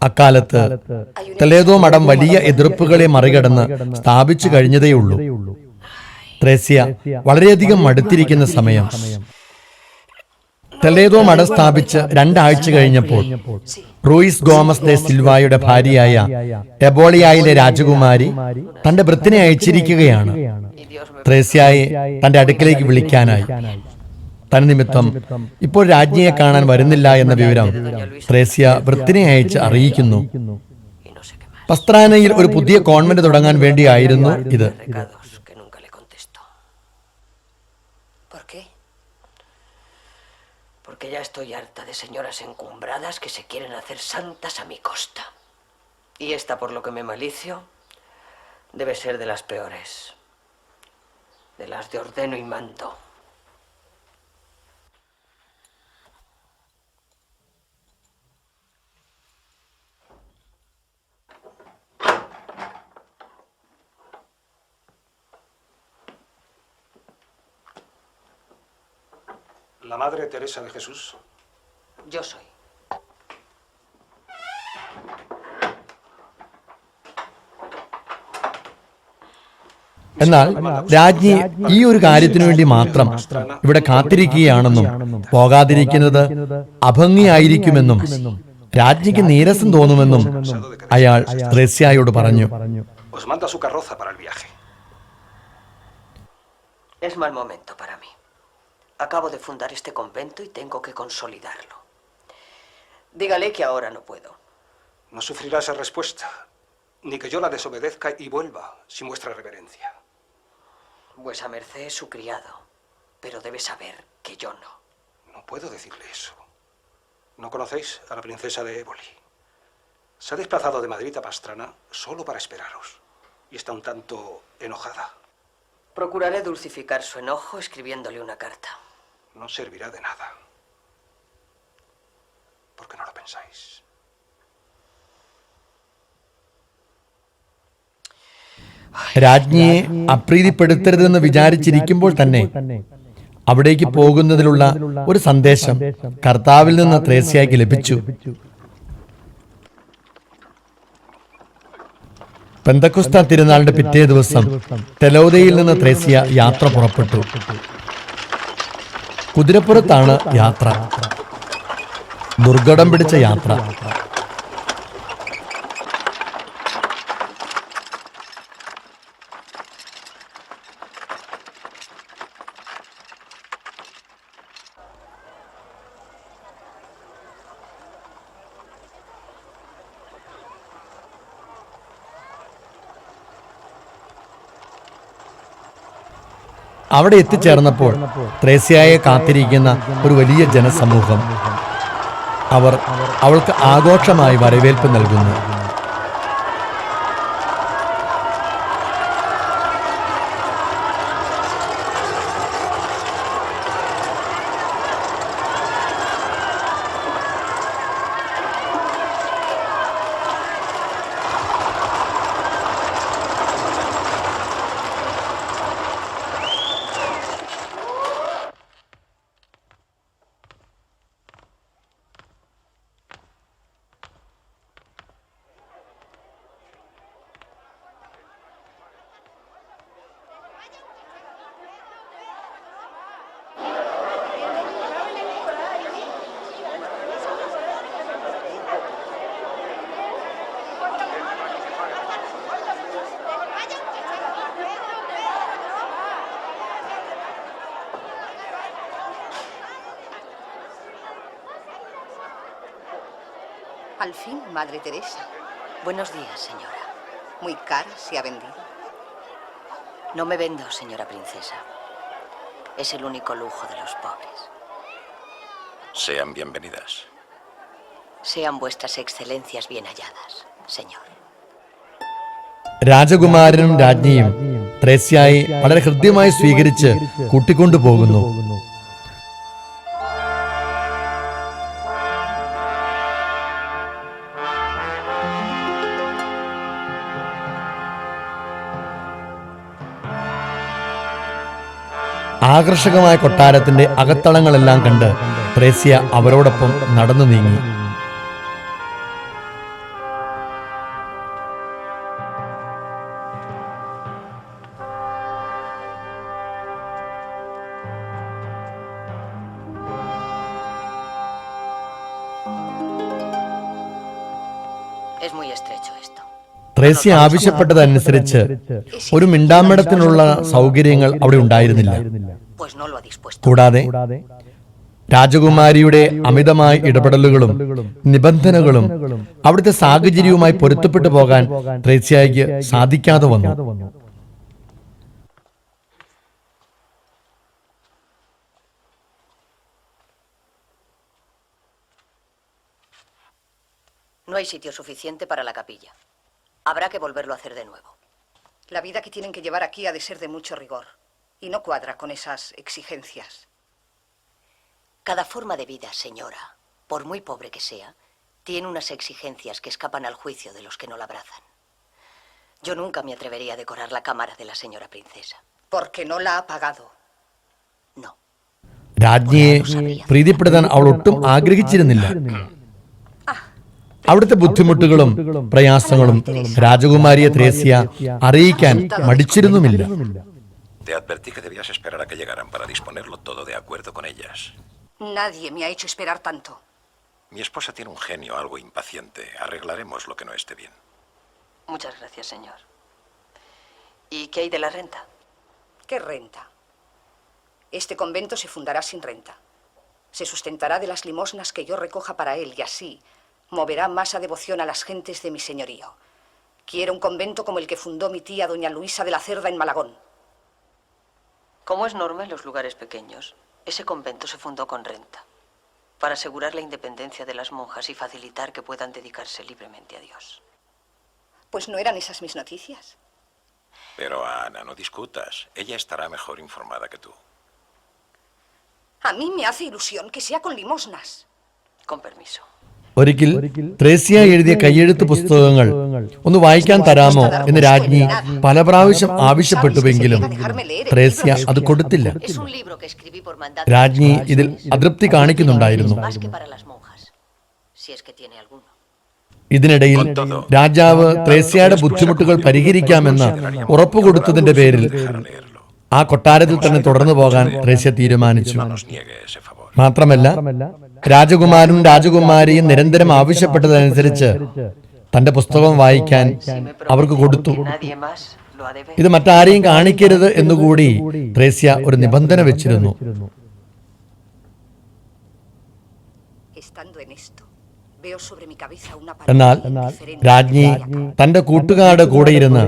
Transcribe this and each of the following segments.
അക്കാലത്ത് ടൊലേദോ മഠം വലിയ എതിർപ്പുകളെ മറികടന്ന് സ്ഥാപിച്ചു കഴിഞ്ഞതേയുള്ളൂ. ത്രേസ്യ വളരെയധികം മടുത്തിരിക്കുന്ന സമയം. ടൊലേദോ മഠം സ്ഥാപിച്ച് 2 ആഴ്ച കഴിഞ്ഞപ്പോൾ റൂയിസ് ഗോമസ് ദെ സിൽവായുടെ ഭാര്യയായ എബോളിയായിലെ രാജകുമാരി തന്റെ ഭൃത്തിനെ അയച്ചിരിക്കുകയാണ് ത്രേസ്യയെ തന്റെ അടുക്കിലേക്ക് വിളിക്കാനായി. തന്നിമിത്തം ഇപ്പോൾ രാജ്ഞിയെ കാണാൻ വരുന്നില്ല എന്ന വിവരം ത്രേസ്യ ഭൃത്തിനെ അയച്ച് അറിയിക്കുന്നു. പസ്ത്രാനയിൽ ഒരു പുതിയ കോൺവെന്റ് തുടങ്ങാൻ വേണ്ടിയായിരുന്നു ഇത്. Porque ya estoy harta de señoras encumbradas que se quieren hacer santas a mi costa. Y esta, por lo que me malicio, debe ser de las peores. De las de ordeno y mando. ¿La Madre Teresa de Jesús? Yo soy. എന്നാൽ രാജ്ഞി ഈ ഒരു കാര്യത്തിനു വേണ്ടി മാത്രം ഇവിടെ കാത്തിരിക്കുകയാണെന്നും പോകാതിരിക്കുന്നത് അഭംഗിയായിരിക്കുമെന്നും രാജ്ഞിക്ക് നീരസം തോന്നുമെന്നും അയാൾ ത്രേസ്യയോട് പറഞ്ഞു. Os manda su carroza para el viaje. Es mal momento para mí. Acabo de fundar este convento y tengo que consolidarlo. Dígale que ahora no puedo. No sufrirá esa respuesta, ni que yo la desobedezca y vuelva sin vuestra reverencia. Vuesa merced es su criado, pero debe saber que yo no. No puedo decirle eso. ¿No conocéis a la princesa de Éboli? Se ha desplazado de Madrid a Pastrana solo para esperaros, y está un tanto enojada. Procuraré dulcificar su enojo escribiéndole una carta. No servirá de nada. ¿Por qué no lo pensáis? രാജ്ഞിയെ അപ്രീതിപ്പെടുത്തരുതെന്ന് വിചാരിച്ചിരിക്കുമ്പോൾ തന്നെ അവിടേക്ക് പോകുന്നതിലുള്ള ഒരു സന്ദേശം കർത്താവിൽ നിന്ന് ത്രേസ്യയ്ക്ക് ലഭിച്ചു. പെന്തക്കോസ്ത തിരുനാളിന്റെ പിറ്റേ ദിവസം ടെലോദയിൽ നിന്ന് ത്രേസ്യ യാത്ര പുറപ്പെട്ടു. കുതിരപ്പുറത്താണ് യാത്ര. ദുർഘടം പിടിച്ച യാത്ര. അവിടെ എത്തിച്ചേർന്നപ്പോൾ ത്രേസ്യയെ കാത്തിരിക്കുന്ന ഒരു വലിയ ജനസമൂഹം. അവർ അവൾക്ക് ആഘോഷമായി വരവേൽപ്പ് നൽകുന്നു. Al fin, Madre Teresa. Buenos días, señora. Muy cara se ha vendido. No me vendo, señora princesa. Es el único lujo de los pobres. Sean bienvenidas. Sean vuestras excelencias bien halladas, señor. രാജകുമാരനും രാജ്ഞിയും ത്രേസ്യയെ വളരെ ഹൃദ്യമായി സ്വീകരിച്ച് കൂട്ടിക്കൊണ്ടുപോകുന്നു. ആകർഷകമായ കൊട്ടാരത്തിന്റെ അകത്തളങ്ങളെല്ലാം കണ്ട് ത്രേസ്യ അവരോടൊപ്പം നടന്നു നീങ്ങി. Es muy estrecho esto. Thresia ആവശ്യപ്പെട്ടതനുസരിച്ച് ഒരു മിണ്ടാമടത്തിനുള്ള സൗകര്യങ്ങൾ അവിടെ ഉണ്ടായിരുന്നില്ല. Pues no lo ha dispuesto. കൂടാതെ രാജകുമാരിയുടെ അമിതമായ ഇടപെടലുകളും നിബന്ധനകളും അവിടുത്തെ സാഹചര്യവുമായി പൊരുത്തപ്പെട്ടു പോകാൻ ത്രേസ്യയ്ക്ക് സാധിക്കാതെ വന്നു. No hay sitio suficiente para la capilla. Habrá que volverlo a hacer de nuevo. La vida que tienen que llevar aquí ha de ser de mucho rigor. Y no cuadra con esas exigencias. Cada forma de vida, señora, por muy pobre que sea, tiene unas exigencias que escapan al juicio de los que no la abrazan. Yo nunca me atrevería a decorar la cámara de la señora princesa. Porque no la ha pagado. No. രാജ്ഞിയെ പ്രീതിപ്പെടുത്താൻ അവൾ ഒട്ടും ആഗ്രഹിച്ചിരുന്നില്ല. അവിടുത്തെ ബുദ്ധിമുട്ടുകളും പ്രയാസങ്ങളും രാജകുമാരിയെ ത്രേസ്യ അറിയിക്കാൻ മടിച്ചിരുന്നുമില്ല. Te advertí que debías esperar a que llegaran para disponerlo todo de acuerdo con ellas. Nadie me ha hecho esperar tanto. Mi esposa tiene un genio algo impaciente. Arreglaremos lo que no esté bien. Muchas gracias, señor. ¿Y qué hay de la renta? ¿Qué renta? Este convento se fundará sin renta. Se sustentará de las limosnas que yo recoja para él y así moverá más a devoción a las gentes de mi señorío. Quiero un convento como el que fundó mi tía doña Luisa de la Cerda en Malagón. Como es norma en los lugares pequeños, ese convento se fundó con renta, para asegurar la independencia de las monjas y facilitar que puedan dedicarse libremente a Dios. Pues no eran esas mis noticias. Pero, Ana, no discutas. Ella estará mejor informada que tú. A mí me hace ilusión que sea con limosnas. Con permiso. ഒരിക്കൽ ത്രേസ്യ എഴുതിയ കയ്യെഴുത്ത് പുസ്തകങ്ങൾ ഒന്ന് വായിക്കാൻ തരാമോ എന്ന് രാജ്ഞി പല പ്രാവശ്യം ആവശ്യപ്പെട്ടുവെങ്കിലും ത്രേസ്യ അത് കൊടുത്തില്ല. Es un libro que escribí por mandato. രാജ്ഞി ഇതിൽ അതൃപ്തി കാണിക്കുന്നുണ്ടായിരുന്നു. Más que para las monjas, si es que tiene alguno. ഇതിനിടയിൽ രാജാവ് ത്രേസ്യയുടെ ബുദ്ധിമുട്ടുകൾ പരിഹരിക്കാമെന്ന് ഉറപ്പുകൊടുത്തതിന്റെ പേരിൽ Dejar leerlo. ആ കൊട്ടാരത്തിൽ തന്നെ തുടർന്നു പോകാൻ ത്രേസ്യ തീരുമാനിച്ചു. No nos niegue ese favor. മാത്രമല്ല രാജകുമാരനും രാജകുമാരിയും നിരന്തരം ആവശ്യപ്പെട്ടതനുസരിച്ച് തന്റെ പുസ്തകം വായിക്കാൻ അവർക്ക് കൊടുത്തു. Nadie más lo ha de ver. ഇത് മറ്റാരെയും കാണിക്കരുത് എന്നുകൂടി ത്രേസ്യ ഒരു നിബന്ധന വെച്ചിരുന്നു. Estando en esto, veo sobre mi cabeza una എന്നാൽ pared diferente. രാജ്ഞി തന്റെ കൂട്ടുകാരുടെ കൂടെ ഇരുന്ന്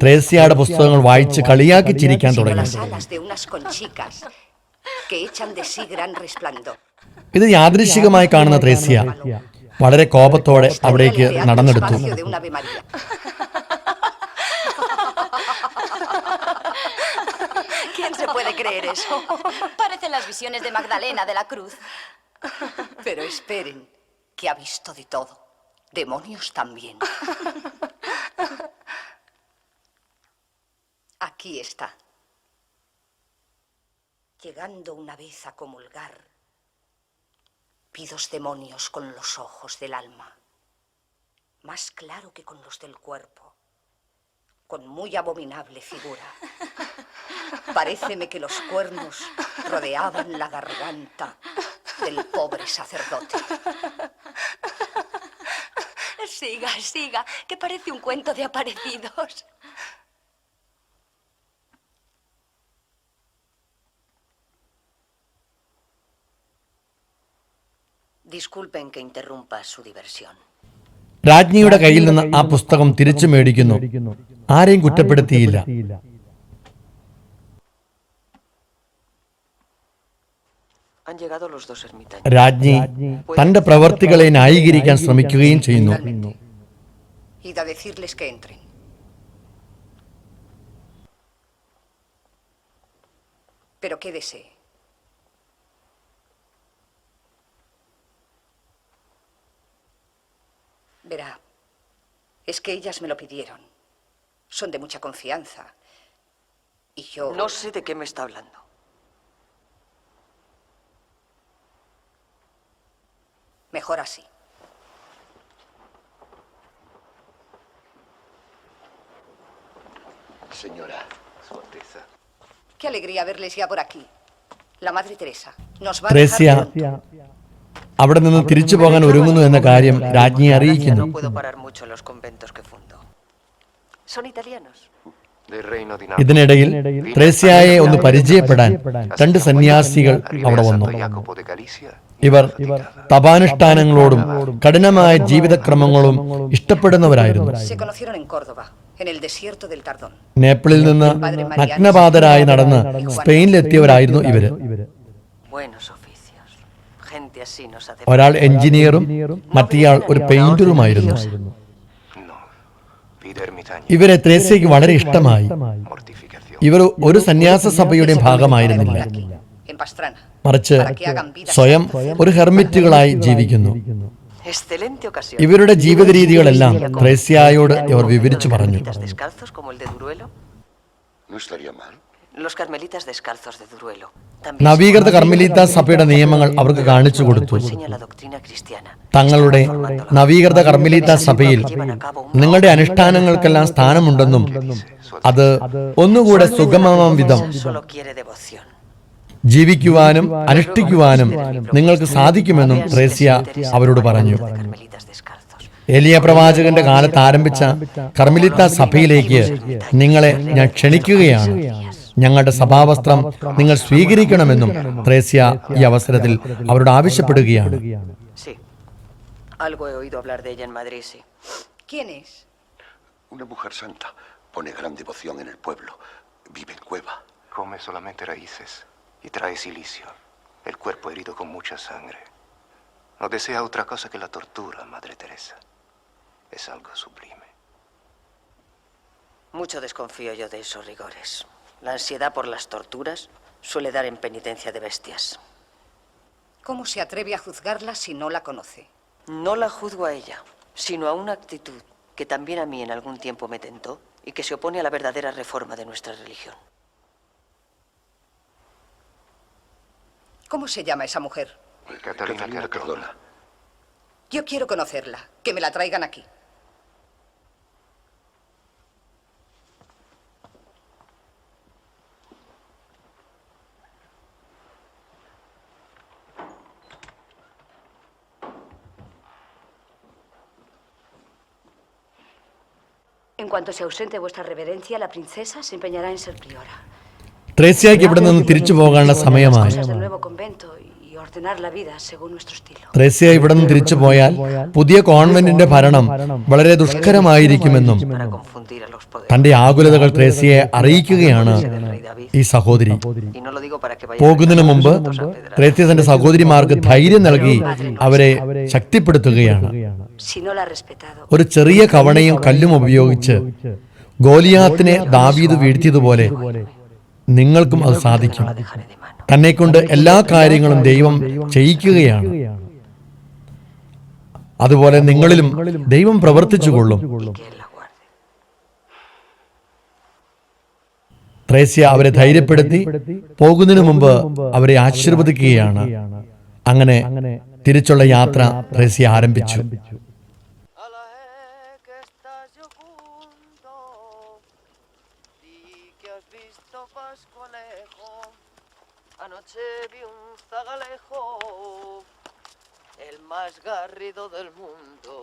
ത്രേസ്യയുടെ പുസ്തകങ്ങൾ വായിച്ച് കളിയാക്കി ചിരിക്കാൻ Sino തുടങ്ങി. las alas de unas conchicas que echan de sí gran resplandor. ഇത് യാദൃശ്ചികമായി കാണുന്ന ത്രേസ്യ വളരെ കോപത്തോടെ അവിടേക്ക് നടന്നെടുത്തു. Espacio de un Ave María. ¿Quién se puede creer eso? Parecen las visiones de Magdalena de la Cruz. Pero esperen, que ha visto de todo. Demonios también. Aquí está. Llegando una vez a comulgar, vi dos demonios con los ojos del alma, más claro que con los del cuerpo, con muy abominable figura. Paréceme que los cuernos rodeaban la garganta del pobre sacerdote. Siga, siga, que parece un cuento de aparecidos. Disculpen que interrumpa su diversión. രാജ്ഞിയുടെ കയ്യിൽ നിന്ന് ആ പുസ്തകം തിരിച്ചു മേടിക്കുന്നു. ആരെയും കുറ്റപ്പെടുത്തിയില്ല. Han llegado los dos ermitaños. രാജ്ഞി തന്റെ പ്രവർത്തികളെ ന്യായീകരിക്കാൻ ശ്രമിക്കുകയും ചെയ്യുന്നു. Id a decirles que entren. Pero quédese. Verá, es que ellas me lo pidieron. Son de mucha confianza. Y yo... No sé de qué me está hablando. Mejor así. Señora, Su Alteza. Qué alegría verles ya por aquí. La Madre Teresa nos va a Thresia dejar pronto. അവിടെ നിന്ന് തിരിച്ചു പോകാൻ ഒരുങ്ങുന്നു എന്ന കാര്യം രാജ്ഞിയെ അറിയിക്കുന്നു. No puedo parar mucho en los conventos que fundo. Son italianos. Del reino di ഇതിനിടയിൽ ത്രേസ്യായെ ഒന്ന് പരിചയപ്പെടാൻ 2 സന്യാസികൾ അവിടെ വന്നു. Santo Jacopo de Galicia. ഇവർ തപാനുഷ്ഠാനങ്ങളോടും കഠിനമായ ജീവിതക്രമങ്ങളും ഇഷ്ടപ്പെടുന്നവരായിരുന്നു. Se conocieron en Córdoba, en el desierto del Tardón. നേപ്പിളിൽ നിന്ന് നഗ്നപാതരായി നടന്ന് സ്പെയിനിലെത്തിയവരായിരുന്നു ഇവര്. Buenos oficios. Gente así nos hace. ഒരാൾ എഞ്ചിനീയറും മറ്റേയാൾ ഒരു പെയിന്ററുമായിരുന്നു. No. Vida ermitaña. ഇവരെ ത്രേസ്യയ്ക്ക് വളരെ ഇഷ്ടമായി. Mortificación. ഇവർ ഒരു സന്യാസ സഭയുടെയും ഭാഗമായിരുന്നില്ല. En Pastrana. മറിച്ച് സ്വയം ഒരു ഹെർമിറ്റുകളായി ജീവിക്കുന്നു. Excelente ocasión. ഇവരുടെ ജീവിത രീതികളെല്ലാം ത്രേസ്യായോട് ഇവർ വിവരിച്ചു പറഞ്ഞു. Descalzos como el de Duruelo. No estaría mal. Los carmelitas descalzos de Duruelo. നവീകൃത കർമ്മലീത്ത സഭയുടെ നിയമങ്ങൾ അവർക്ക് കാണിച്ചു കൊടുത്തു. Enseña la doctrina cristiana. തങ്ങളുടെ നവീകൃത കർമ്മലീത്ത സഭയിൽ നിങ്ങളുടെ അനുഷ്ഠാനങ്ങൾക്കെല്ലാം സ്ഥാനമുണ്ടെന്നും അത് ഒന്നുകൂടെ സുഗമമാം വിധം Solo quiere devoción. ജീവിക്കുവാനും അനുഷ്ഠിക്കുവാനും നിങ്ങൾക്ക് സാധിക്കുമെന്നും ത്രേസ്യ അവരോട് പറഞ്ഞു. Carmelitas descalzos. ഏലിയ പ്രവാചകന്റെ കാലത്ത് ആരംഭിച്ച കർമ്മലിത്ത സഭയിലേക്ക് നിങ്ങളെ ഞാൻ ക്ഷണിക്കുകയാണ്. ഞങ്ങളുടെ സഭാവസ്ത്രം നിങ്ങൾ സ്വീകരിക്കണമെന്നും ത്രേസ്യ ഈ അവസരത്തിൽ അവരോട് ആവശ്യപ്പെടുകയാണ്. Sí. Algo he oído hablar de ella en Madrid, sí. ¿Quién es? Una mujer santa. Pone gran devoción en el pueblo. Vive en cueva. Come solamente raíces y trae silicio. El cuerpo herido con mucha sangre. No desea otra cosa que la tortura, Madre Teresa. Es algo sublime. Mucho desconfío yo de esos rigores. La ansiedad por las torturas suele dar en penitencia de bestias. ¿Cómo se atreve a juzgarla si no la conoce? No la juzgo a ella, sino a una actitud que también a mí en algún tiempo me tentó y que se opone a la verdadera reforma de nuestra religión. ¿Cómo se llama esa mujer? Catalina Cardona. Yo quiero conocerla. Que me la traigan aquí. En cuanto se ausente vuestra reverencia, la princesa se empeñará en ser priora. ത്രേസ്യയ്ക്ക് ഇവിടെ നിന്ന് തിരിച്ചു പോകാനുള്ള സമയമായി. Cosas del nuevo convento y ordenar la vida según nuestro estilo. Thresia ഇവിടെ നിന്ന് തിരിച്ചു പോയാൽ പുതിയ കോൺവെന്റിന്റെ ഭരണം വളരെ ദുഷ്കരമായിരിക്കുമെന്നും Para confundir a los poderes. തന്റെ ആകുലതകൾ ത്രേസ്യയെ അറിയിക്കുകയാണ് ഈ സഹോദരി. Y no lo digo para que vayan പോകുന്നതിന് മുമ്പ് ത്രേസ്യ തന്റെ സഹോദരിമാർക്ക് ധൈര്യം നൽകി അവരെ ശക്തിപ്പെടുത്തുകയാണ്. Si no la ha respetado, ഒരു ചെറിയ കവണയും കല്ലും ഉപയോഗിച്ച് ഗോലിയാത്തിനെ ദാവീദ് വീഴ്ത്തിയതുപോലെ നിങ്ങൾക്കും അത് സാധിക്കും. തന്നെക്കൊണ്ട് എല്ലാ കാര്യങ്ങളും ദൈവം ചെയ്യിക്കുകയാണ്. അതുപോലെ നിങ്ങളിലും ദൈവം പ്രവർത്തിച്ചുകൊള്ളും. que él la guarde. Thresia അവരെ ധൈര്യപ്പെടുത്തി പോകുന്നതിന് മുമ്പ് അവരെ ആശീർവദിക്കുകയാണ്. അങ്ങനെ തിരിച്ചുള്ള യാത്ര ത്രേസ്യ ആരംഭിച്ചു. Anoche vi un zagalejo, el más garrido del mundo.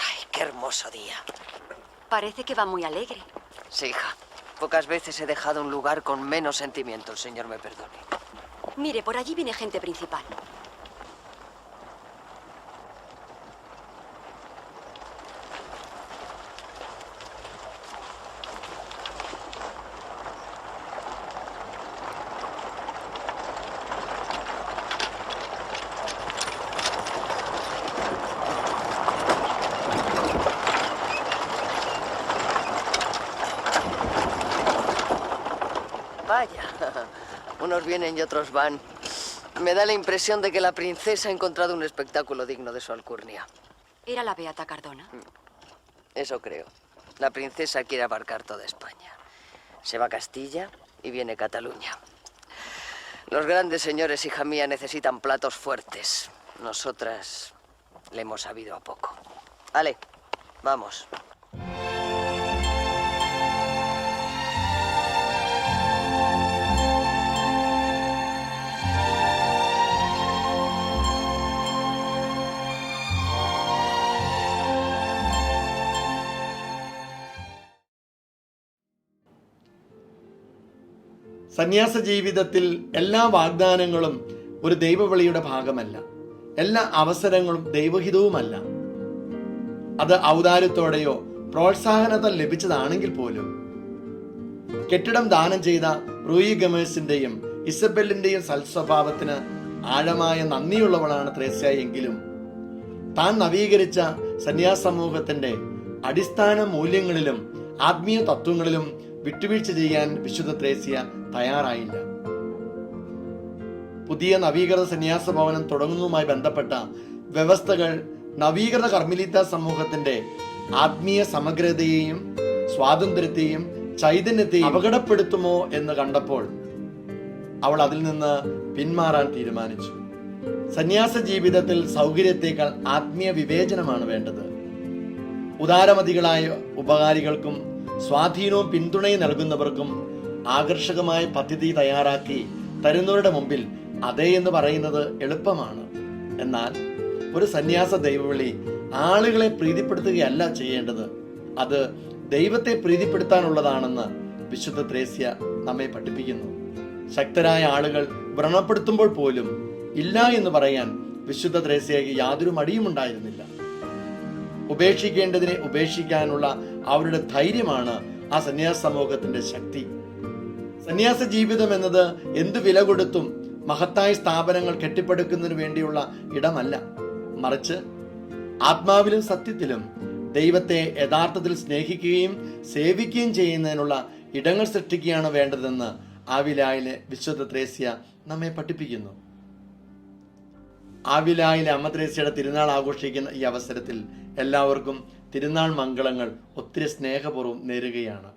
Ay, qué hermoso día. parece que va muy alegre. Sí, hija. Pocas veces he dejado un lugar con menos sentimiento, el Señor me perdone. Mire, por allí viene gente principal. Vaya, unos vienen y otros van. Me da la impresión de que la princesa ha encontrado un espectáculo digno de su alcurnia. ¿Era la Beata Cardona? Eso creo. La princesa quiere abarcar toda España. Se va a Castilla y viene Cataluña. Los grandes señores, hija mía, necesitan platos fuertes. Nosotras le hemos sabido a poco. Ale, vamos. സന്യാസ ജീവിതത്തിൽ എല്ലാ വാഗ്ദാനങ്ങളും ഒരു ദൈവവിളിയുടെ ഭാഗമല്ല. എല്ലാ അവസരങ്ങളും ദൈവഹിതവുമല്ല. അത് ഔദാര്യത്തോടെയോ പ്രോത്സാഹനത്താൽ ലഭിച്ചതാണെങ്കിൽ പോലും കെട്ടിടം ദാനം ചെയ്ത റൂയി ഗമേഴ്സിന്റെയും ഇസബെല്ലിന്റെയും സൽസ്വഭാവത്തിന് ആഴമായ നന്ദിയുള്ളവളാണ് ത്രേസ്യ എങ്കിലും താൻ നവീകരിച്ച സന്യാസ സമൂഹത്തിന്റെ അടിസ്ഥാന മൂല്യങ്ങളിലും ആത്മീയ തത്വങ്ങളിലും വിട്ടുവീഴ്ച ചെയ്യാൻ വിശുദ്ധ ത്രേസ്യ തയ്യാറായില്ല. പുതിയ നവീകൃത സന്യാസ ഭവനം തുടങ്ങുന്നതുമായി ബന്ധപ്പെട്ട വ്യവസ്ഥകൾ നവീകൃത കർമ്മലീത്ത സമൂഹത്തിന്റെ ആത്മീയ സമഗ്രതയെയും സ്വാതന്ത്ര്യത്തെയും ചൈതന്യത്തെയും അപകടപ്പെടുത്തുമോ എന്ന് കണ്ടപ്പോൾ അവൾ അതിൽ നിന്ന് പിന്മാറാൻ തീരുമാനിച്ചു. സന്യാസ ജീവിതത്തിൽ സൗകര്യത്തേക്കാൾ ആത്മീയ വിവേചനമാണ് വേണ്ടത്. ഉദാരമതികളായ ഉപകാരികൾക്കും സ്വാധീനവും പിന്തുണയും നൽകുന്നവർക്കും ആകർഷകമായ പദ്ധതി തയ്യാറാക്കി തരുന്നവരുടെ മുമ്പിൽ അതേ എന്ന് പറയുന്നത് എളുപ്പമാണ്. എന്നാൽ ഒരു സന്യാസ ദൈവവിളി ആളുകളെ പ്രീതിപ്പെടുത്തുകയല്ല ചെയ്യേണ്ടത്, അത് ദൈവത്തെ പ്രീതിപ്പെടുത്താനുള്ളതാണെന്ന് വിശുദ്ധ ത്രേസ്യ നമ്മെ പഠിപ്പിക്കുന്നു. ശക്തരായ ആളുകൾ വ്രണപ്പെടുത്തുമ്പോൾ പോലും ഇല്ല എന്ന് പറയാൻ വിശുദ്ധ ത്രേസ്യയ്ക്ക് യാതൊരു മടിയും ഉണ്ടായിരുന്നില്ല. ഉപേക്ഷിക്കേണ്ടതിനെ ഉപേക്ഷിക്കാനുള്ള അവരുടെ ധൈര്യമാണ് ആ സന്യാസ സമൂഹത്തിന്റെ ശക്തി. സന്യാസ ജീവിതം എന്നത് എന്തു വില കൊടുത്തും മഹത്തായ സ്ഥാപനങ്ങൾ കെട്ടിപ്പടുക്കുന്നതിന് വേണ്ടിയുള്ള ഇടമല്ല, മറിച്ച് ആത്മാവിലും സത്യത്തിലും ദൈവത്തെ യഥാർത്ഥത്തിൽ സ്നേഹിക്കുകയും സേവിക്കുകയും ചെയ്യുന്നതിനുള്ള ഇടങ്ങൾ സൃഷ്ടിക്കുകയാണ് വേണ്ടതെന്ന് ആവിലായിലെ വിശുദ്ധ ത്രേസ്യ നമ്മെ പഠിപ്പിക്കുന്നു. ആവിലായിലെ അമ്മ ത്രേസ്യയുടെ തിരുനാൾ ആഘോഷിക്കുന്ന ഈ അവസരത്തിൽ എല്ലാവർക്കും തിരുനാൾ മംഗളങ്ങൾ ഒത്തിരി സ്നേഹപൂർവ്വം നേരുകയാണ്.